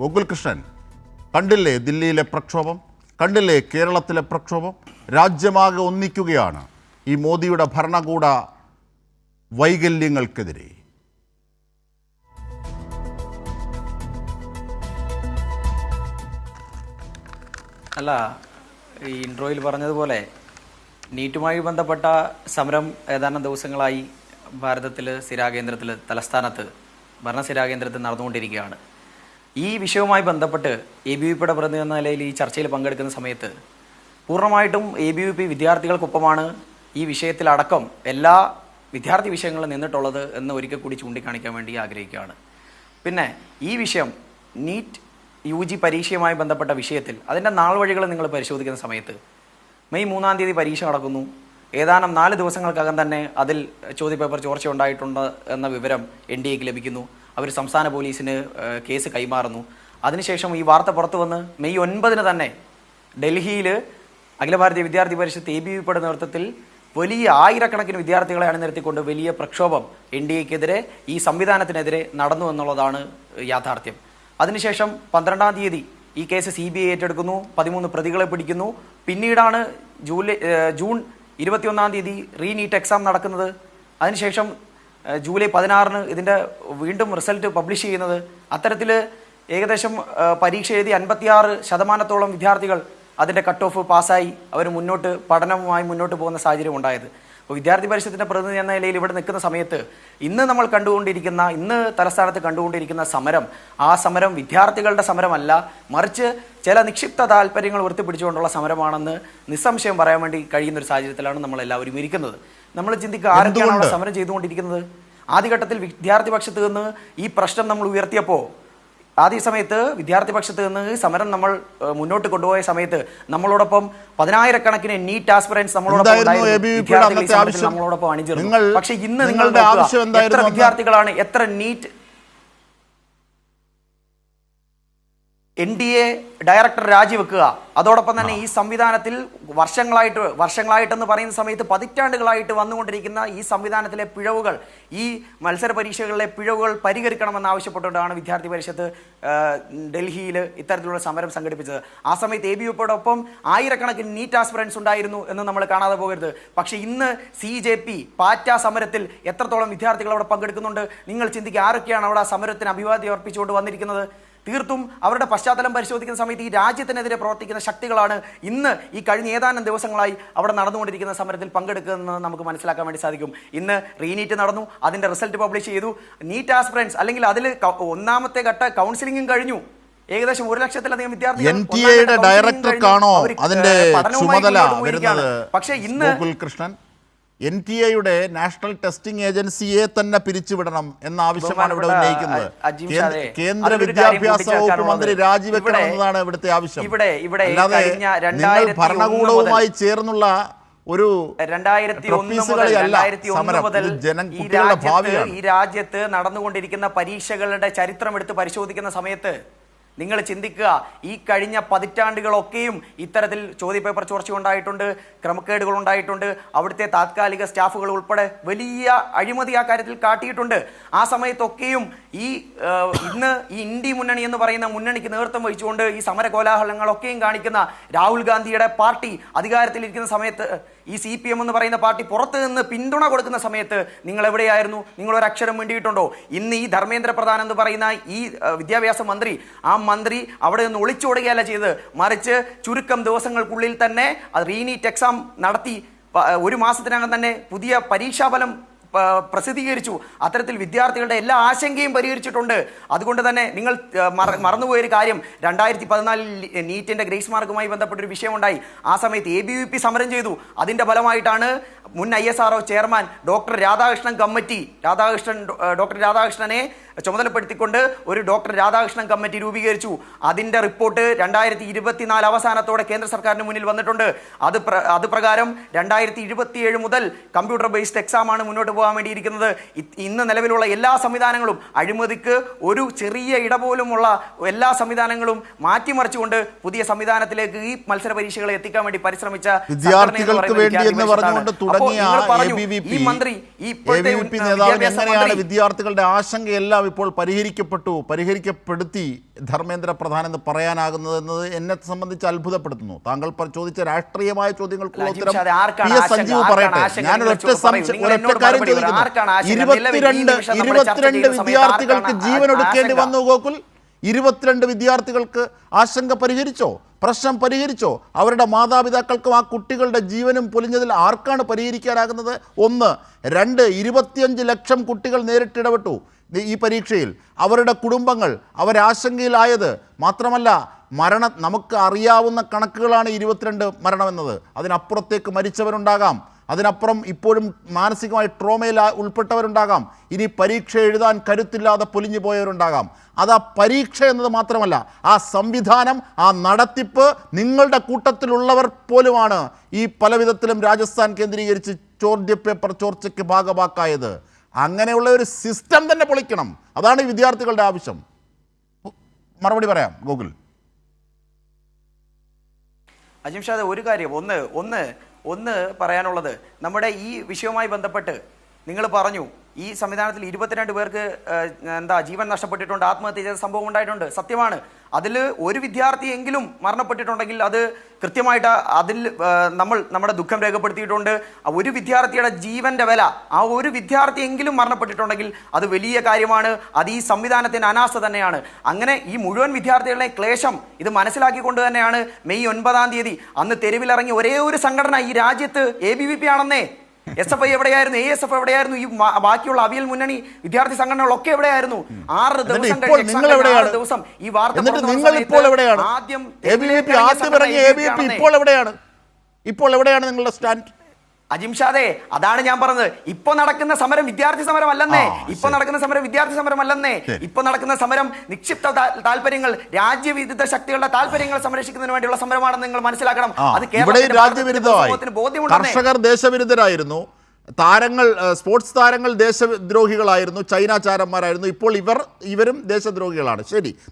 ഗോകുൽകൃഷ്ണൻ, കണ്ടില്ലേ ദില്ലിയിലെ പ്രക്ഷോഭം, കണ്ടില്ലേ കേരളത്തിലെ പ്രക്ഷോഭം? രാജ്യമാകെ ഒന്നിക്കുകയാണ് ഈ മോദിയുടെ ഭരണകൂട വൈകല്യങ്ങൾക്കെതിരെ. അല്ല, ഈ ഇൻട്രോയിൽ പറഞ്ഞതുപോലെ നീറ്റുമായി ബന്ധപ്പെട്ട സമരം ഏതാനും ദിവസങ്ങളായി ഭാരതത്തിൽ സ്ഥിരാകേന്ദ്രത്തിൽ തലസ്ഥാനത്ത് ഭരണസ്ഥിരാകേന്ദ്രത്തിൽ നടന്നുകൊണ്ടിരിക്കുകയാണ്. ഈ വിഷയവുമായി ബന്ധപ്പെട്ട് ABVPയുടെ പ്രതിനിധി എന്ന നിലയിൽ ഈ ചർച്ചയിൽ പങ്കെടുക്കുന്ന സമയത്ത് പൂർണ്ണമായിട്ടും ABVP വിദ്യാർത്ഥികൾക്കൊപ്പമാണ് ഈ വിഷയത്തിലടക്കം എല്ലാ വിദ്യാർത്ഥി വിഷയങ്ങളും നിന്നിട്ടുള്ളത് എന്ന് ഒരിക്കൽ കൂടി ചൂണ്ടിക്കാണിക്കാൻ വേണ്ടി ആഗ്രഹിക്കുകയാണ്. പിന്നെ ഈ വിഷയം നീറ്റ് UG പരീക്ഷയുമായി ബന്ധപ്പെട്ട വിഷയത്തിൽ അതിൻ്റെ നാൾ വഴികൾ നിങ്ങൾ പരിശോധിക്കുന്ന സമയത്ത് മെയ് 3-ാം തീയതി പരീക്ഷ നടക്കുന്നു. ഏതാനും 4 ദിവസങ്ങൾക്കകം തന്നെ അതിൽ ചോദ്യപേപ്പർ ചോർച്ച ഉണ്ടായിട്ടുണ്ട് എന്ന വിവരം NDAക്ക് ലഭിക്കുന്നു. അവർ സംസ്ഥാന പോലീസിന് കേസ് കൈമാറുന്നു. അതിനുശേഷം ഈ വാർത്ത പുറത്തു വന്ന് മെയ് 9-ന് തന്നെ ഡൽഹിയിൽ അഖില ഭാരതീയ വിദ്യാർത്ഥി പരിഷത്ത് ABVPയുടെ നേതൃത്വത്തിൽ വലിയ ആയിരക്കണക്കിന് വിദ്യാർത്ഥികളെ അണിനിരത്തിക്കൊണ്ട് വലിയ പ്രക്ഷോഭം NDAക്കെതിരെ ഈ സംവിധാനത്തിനെതിരെ നടന്നു എന്നുള്ളതാണ് യാഥാർത്ഥ്യം. അതിനുശേഷം 12-ാം തീയതി ഈ കേസ് CBI ഏറ്റെടുക്കുന്നു. 13 പ്രതികളെ പിടിക്കുന്നു. പിന്നീടാണ് ജൂൺ 21-ാം തീയതി നീറ്റ് എക്സാം നടക്കുന്നത്. അതിനുശേഷം ജൂലൈ 16-ന് ഇതിൻ്റെ വീണ്ടും റിസൾട്ട് പബ്ലിഷ് ചെയ്യുന്നത്. അത്തരത്തിൽ ഏകദേശം പരീക്ഷ എഴുതി 56% വിദ്യാർത്ഥികൾ അതിൻ്റെ കട്ട് ഓഫ് പാസ്സായി അവർ പഠനവുമായി മുന്നോട്ട് പോകുന്ന സാഹചര്യം ഉണ്ടായത്. അപ്പോൾ വിദ്യാർത്ഥി പരിഷത്തിൻ്റെ പ്രതിനിധി എന്ന നിലയിൽ ഇവിടെ നിൽക്കുന്ന സമയത്ത് ഇന്ന് തലസ്ഥാനത്ത് കണ്ടുകൊണ്ടിരിക്കുന്ന സമരം, ആ സമരം വിദ്യാർത്ഥികളുടെ സമരമല്ല, മറിച്ച് ചില നിക്ഷിപ്ത താല്പര്യങ്ങൾ ഉയർത്തിപ്പിടിച്ചുകൊണ്ടുള്ള സമരമാണെന്ന് നിസ്സംശയം പറയാൻ വേണ്ടി കഴിയുന്ന ഒരു സാഹചര്യത്തിലാണ് നമ്മളെല്ലാവരും ഇരിക്കുന്നത്. നമ്മൾ ചിന്തിക്കുക, ആരൊക്കെയാണ് അവിടെ സമരം ചെയ്തുകൊണ്ടിരിക്കുന്നത്? ആദ്യഘട്ടത്തിൽ വിദ്യാർത്ഥി പക്ഷത്ത് നിന്ന് ഈ പ്രശ്നം നമ്മൾ ഉയർത്തിയപ്പോൾ ആദ്യ സമയത്ത് വിദ്യാർത്ഥി പക്ഷത്ത് നിന്ന് സമരം നമ്മൾ മുന്നോട്ട് കൊണ്ടുപോയ സമയത്ത് നമ്മളോടൊപ്പം 10,000-കണക്കിന് നീറ്റ് ആസ്പിറൻസ് നമ്മളോടൊപ്പം അണിചേർന്നു. പക്ഷെ ഇന്ന് നിങ്ങളുടെ എത്ര വിദ്യാർത്ഥികളാണ്, എത്ര നീറ്റ് NDA ഡയറക്ടർ രാജിവെക്കുക, അതോടൊപ്പം തന്നെ ഈ സംവിധാനത്തിൽ വർഷങ്ങളായിട്ടെന്ന് പറയുന്ന സമയത്ത് പതിറ്റാണ്ടുകളായിട്ട് വന്നുകൊണ്ടിരിക്കുന്ന ഈ സംവിധാനത്തിലെ പിഴവുകൾ, ഈ മത്സര പരീക്ഷകളിലെ പിഴവുകൾ പരിഹരിക്കണമെന്ന് ആവശ്യപ്പെട്ടുകൊണ്ടാണ് വിദ്യാർത്ഥി പരിഷത്ത് ഡൽഹിയിൽ ഇത്തരത്തിലുള്ള സമരം സംഘടിപ്പിച്ചത്. ആ സമയത്ത് ABVPയോടൊപ്പം ആയിരക്കണക്കിന് നീറ്റ് ആസ്പിറൻസ് ഉണ്ടായിരുന്നു എന്ന് നമ്മൾ കാണാതെ പോകരുത്. പക്ഷേ ഇന്ന് CJP പാറ്റ സമരത്തിൽ എത്രത്തോളം വിദ്യാർത്ഥികൾ അവിടെ പങ്കെടുക്കുന്നുണ്ട് നിങ്ങൾ ചിന്തിക്കുക. ആരൊക്കെയാണ് അവിടെ ആ സമരത്തിന് അഭിവാദ്യം അർപ്പിച്ചുകൊണ്ട് വന്നിരിക്കുന്നത്? തീർത്തും അവരുടെ പശ്ചാത്തലം പരിശോധിക്കുന്ന സമയത്ത് ഈ രാജ്യത്തിനെതിരെ പ്രവർത്തിക്കുന്ന ശക്തികളാണ് ഇന്ന് ഈ കഴിഞ്ഞ ഏതാനും ദിവസങ്ങളായി അവിടെ നടന്നുകൊണ്ടിരിക്കുന്ന സമരത്തിൽ പങ്കെടുക്കുന്നത് നമുക്ക് മനസ്സിലാക്കാൻ വേണ്ടി സാധിക്കും. ഇന്ന് നീറ്റ് നടന്നു, അതിൻ്റെ റിസൾട്ട് പബ്ലിഷ് ചെയ്തു. നീറ്റ് ആസ്പിറൻസ് അല്ലെങ്കിൽ അതിൽ 1ാമത്തെ ഘട്ട കൗൺസിലിംഗും കഴിഞ്ഞു. ഏകദേശം 1,00,000-ലധികം വിദ്യാർത്ഥികൾ പക്ഷേ ഇന്ന് ഗോകുൽകൃഷ്ണൻ NTA നാഷണൽ ടെസ്റ്റിംഗ് ഏജൻസിയെ തന്നെ പിരിച്ചുവിടണം എന്ന ആവശ്യമാണ് ഇവിടെ ഉന്നയിക്കുന്നത്. കേന്ദ്ര വിദ്യാഭ്യാസ വകുപ്പ് മന്ത്രി രാജിവെക്കണം എന്നതാണ് ഇവിടുത്തെ ആവശ്യം. അല്ലാതെ നിങ്ങൾ ഭരണകൂടവുമായി ചേർന്നുള്ള ഒരു 2001 മുതൽ ഈ രാജ്യത്ത് നടന്നുകൊണ്ടിരിക്കുന്ന പരീക്ഷകളുടെ ചരിത്രം എടുത്ത് പരിശോധിക്കുന്ന സമയത്ത് നിങ്ങൾ ചിന്തിക്കുക, ഈ കഴിഞ്ഞ പതിറ്റാണ്ടുകളൊക്കെയും ഇത്തരത്തിൽ ചോദ്യപേപ്പർ ചോർച്ച ഉണ്ടായിട്ടുണ്ട്, ക്രമക്കേടുകൾ ഉണ്ടായിട്ടുണ്ട്. അവിടുത്തെ താത്കാലിക സ്റ്റാഫുകൾ ഉൾപ്പെടെ വലിയ അഴിമതി ആ കാര്യത്തിൽ കാട്ടിയിട്ടുണ്ട്. ആ സമയത്തൊക്കെയും ഇന്ന് ഈ ഇന്ത്യ മുന്നണി എന്ന് പറയുന്ന മുന്നണിക്ക് നേതൃത്വം വഹിച്ചുകൊണ്ട് ഈ സമര കോലാഹലങ്ങളൊക്കെയും കാണിക്കുന്ന രാഹുൽ ഗാന്ധിയുടെ പാർട്ടി അധികാരത്തിലിരിക്കുന്ന സമയത്ത് ഈ CPM എന്ന് പറയുന്ന പാർട്ടി പുറത്ത് നിന്ന് പിന്തുണ കൊടുക്കുന്ന സമയത്ത് നിങ്ങൾ എവിടെയായിരുന്നു? നിങ്ങളൊരു അക്ഷരം വേണ്ടിയിട്ടുണ്ടോ? ഇന്ന് ഈ ധർമ്മേന്ദ്ര പ്രധാൻ എന്ന് പറയുന്ന ഈ വിദ്യാഭ്യാസ മന്ത്രി, ആ മന്ത്രി അവിടെ നിന്ന് ഒളിച്ചോടുകയല്ല ചെയ്ത്, മറിച്ച് ചുരുക്കം ദിവസങ്ങൾക്കുള്ളിൽ തന്നെ നീറ്റ് എക്സാം നടത്തി 1 മാസത്തിനകം തന്നെ പുതിയ പരീക്ഷാഫലം പ്രസിദ്ധീകരിച്ചു. അത്തരത്തിൽ വിദ്യാർത്ഥികളുടെ എല്ലാ ആശങ്കയും പരിഹരിച്ചിട്ടുണ്ട്. അതുകൊണ്ട് തന്നെ നിങ്ങൾ മറന്നുപോയൊരു കാര്യം, 2014 നീറ്റിന്റെ ഗ്രേസ് മാർക്കുമായി ബന്ധപ്പെട്ടൊരു വിഷയമുണ്ടായി. ആ സമയത്ത് ABVP സമരം ചെയ്തു. അതിന്റെ ഫലമായിട്ടാണ് മുൻ ISRO ചെയർമാൻ ഡോക്ടർ രാധാകൃഷ്ണനെ ചുമതലപ്പെടുത്തിക്കൊണ്ട് ഒരു ഡോക്ടർ രാധാകൃഷ്ണൻ കമ്മിറ്റി രൂപീകരിച്ചു. അതിൻ്റെ റിപ്പോർട്ട് 2024 അവസാനത്തോടെ കേന്ദ്ര സർക്കാരിന് മുന്നിൽ വന്നിട്ടുണ്ട്. അത് പ്രകാരം 2027 മുതൽ കമ്പ്യൂട്ടർ ബേസ്ഡ് എക്സാമാണ് മുന്നോട്ട് പോകാൻ വേണ്ടിയിരിക്കുന്നത്. ഇന്ന് നിലവിലുള്ള എല്ലാ സംവിധാനങ്ങളും അഴിമതിക്ക് ഒരു ചെറിയ ഇടപോലുമുള്ള എല്ലാ സംവിധാനങ്ങളും മാറ്റിമറിച്ചുകൊണ്ട് പുതിയ സംവിധാനത്തിലേക്ക് ഈ മത്സര പരീക്ഷകളെ എത്തിക്കാൻ വേണ്ടി പരിശ്രമിച്ച വിദ്യാർത്ഥികൾക്ക് വേണ്ടി എന്ന് പറഞ്ഞുകൊണ്ട് തുടങ്ങിയ ഈ മന്ത്രി വിദ്യാർത്ഥികളുടെ ആശങ്കയെല്ലാം ഇപ്പോൾ പരിഹരിക്കപ്പെടുത്തി ധർമ്മേന്ദ്ര പ്രധാൻ എന്ന് പറയാനാകുന്നത് എന്നത് എന്നെ സംബന്ധിച്ച് അത്ഭുതപ്പെടുത്തുന്നു. താങ്കൾ ചോദിച്ച രാഷ്ട്രീയമായ ചോദ്യങ്ങൾക്കുള്ള ഉത്തരം പി എസ് സഞ്ജീവ് പറയട്ടെ. ഞാൻ ഒരൊറ്റ കാര്യം ചോദിക്കുന്നു. 22 വിദ്യാർത്ഥികൾക്ക് ജീവൻ ഒടുക്കേണ്ടി വന്നു ഗോകുൽ. 22 വിദ്യാർത്ഥികൾക്ക് ആശങ്ക പരിഹരിച്ചോ? പ്രശ്നം പരിഹരിച്ചോ? അവരുടെ മാതാപിതാക്കൾക്കും ആ കുട്ടികളുടെ ജീവനും പൊലിഞ്ഞതിൽ ആർക്കാണ് പരിഹരിക്കാനാകുന്നത്? 1. 2, 25 ലക്ഷം കുട്ടികൾ നേരിട്ടിടപെട്ടു ഈ പരീക്ഷയിൽ. അവരുടെ കുടുംബങ്ങൾ അവരാശങ്കയിലായത് മാത്രമല്ല, നമുക്ക് അറിയാവുന്ന കണക്കുകളാണ് 22 മരണമെന്നത്. അതിനപ്പുറത്തേക്ക് മരിച്ചവരുണ്ടാകാം, അതിനപ്പുറം ഇപ്പോഴും മാനസികമായി ട്രോമയിൽ ഉൾപ്പെട്ടവരുണ്ടാകാം, ഇനി പരീക്ഷ എഴുതാൻ കരുത്തില്ലാതെ പൊലിഞ്ഞു പോയവരുണ്ടാകാം. അത് ആ പരീക്ഷ എന്നത് മാത്രമല്ല, ആ സംവിധാനം, ആ നടത്തിപ്പ് നിങ്ങളുടെ കൂട്ടത്തിലുള്ളവർ പോലുമാണ് ഈ പല വിധത്തിലും രാജസ്ഥാൻ കേന്ദ്രീകരിച്ച് ചോദ്യപേപ്പർ ചോർച്ചയ്ക്ക് ഭാഗമാക്കായത്. അങ്ങനെയുള്ള ഒരു സിസ്റ്റം തന്നെ പൊളിക്കണം. അതാണ് ഈ വിദ്യാർത്ഥികളുടെ ആവശ്യം. മറുപടി പറയാം ഗോകുൽ. അജിംഷാദ്, ഒരു കാര്യം ഒന്ന് പറയാനുള്ളത്, നമ്മുടെ ഈ വിഷയവുമായി ബന്ധപ്പെട്ട് നിങ്ങൾ പറഞ്ഞു ഈ സംവിധാനത്തിൽ 22 പേർക്ക് ജീവൻ നഷ്ടപ്പെട്ടിട്ടുണ്ട്, ആത്മഹത്യ ചെയ്ത സംഭവം ഉണ്ടായിട്ടുണ്ട്. സത്യമാണ്. അതിൽ ഒരു വിദ്യാർത്ഥിയെങ്കിലും മരണപ്പെട്ടിട്ടുണ്ടെങ്കിൽ അത് കൃത്യമായിട്ട് അതിൽ നമ്മുടെ ദുഃഖം രേഖപ്പെടുത്തിയിട്ടുണ്ട്. ഒരു വിദ്യാർത്ഥിയുടെ ജീവന്റെ വില, ആ ഒരു വിദ്യാർത്ഥിയെങ്കിലും മരണപ്പെട്ടിട്ടുണ്ടെങ്കിൽ അത് വലിയ കാര്യമാണ്. അത് ഈ സംവിധാനത്തിന്റെ അനാസ്ഥ തന്നെയാണ്. അങ്ങനെ ഈ മുഴുവൻ വിദ്യാർത്ഥികളുടെ ക്ലേശം ഇത് മനസ്സിലാക്കിക്കൊണ്ട് തന്നെയാണ് മെയ് 9-ാം തീയതി അന്ന് തെരുവിലിറങ്ങി ഒരേ ഒരു സംഘടന ഈ രാജ്യത്ത് ABVP ആണെന്നേ. SFI എവിടെയായിരുന്നു? ASF എവിടെയായിരുന്നു? ഈ ബാക്കിയുള്ള അവിയൽ മുന്നണി വിദ്യാർത്ഥി സംഘടനകളൊക്കെ എവിടെയായിരുന്നു? 6 ദിവസം ഈ വാർത്ത ആദ്യം ഇപ്പോൾ എവിടെയാണ് നിങ്ങളുടെ സ്റ്റാൻഡ്? അജിംഷാദെ, അതാണ് ഞാൻ പറഞ്ഞത്. ഇപ്പൊ നടക്കുന്ന സമരം വിദ്യാർത്ഥി സമരം അല്ലെന്നേ. ഇപ്പൊ നടക്കുന്ന സമരം വിദ്യാർത്ഥി സമരം അല്ലെന്നേ. ഇപ്പൊ നടക്കുന്ന സമരം നിക്ഷിപ്ത താല്പര്യങ്ങൾ, രാജ്യവിരുദ്ധ ശക്തികളുടെ താല്പര്യങ്ങൾ സംരക്ഷിക്കുന്നതിന് വേണ്ടിയുള്ള സമരമാണെന്ന് നിങ്ങൾ മനസ്സിലാക്കണം. അത് രാജ്യവിരുദ്ധമായി. കർഷകർ ദേശവിരുദ്ധരായിരുന്നു, സ്പോർട്സ് താരങ്ങൾ ദേശദ്രോഹികളായിരുന്നു, ചൈന ചാരന്മാരായിരുന്നു. ഇപ്പോൾ ഇവരും ദേശദ്രോഹികളാണ്. ശരി.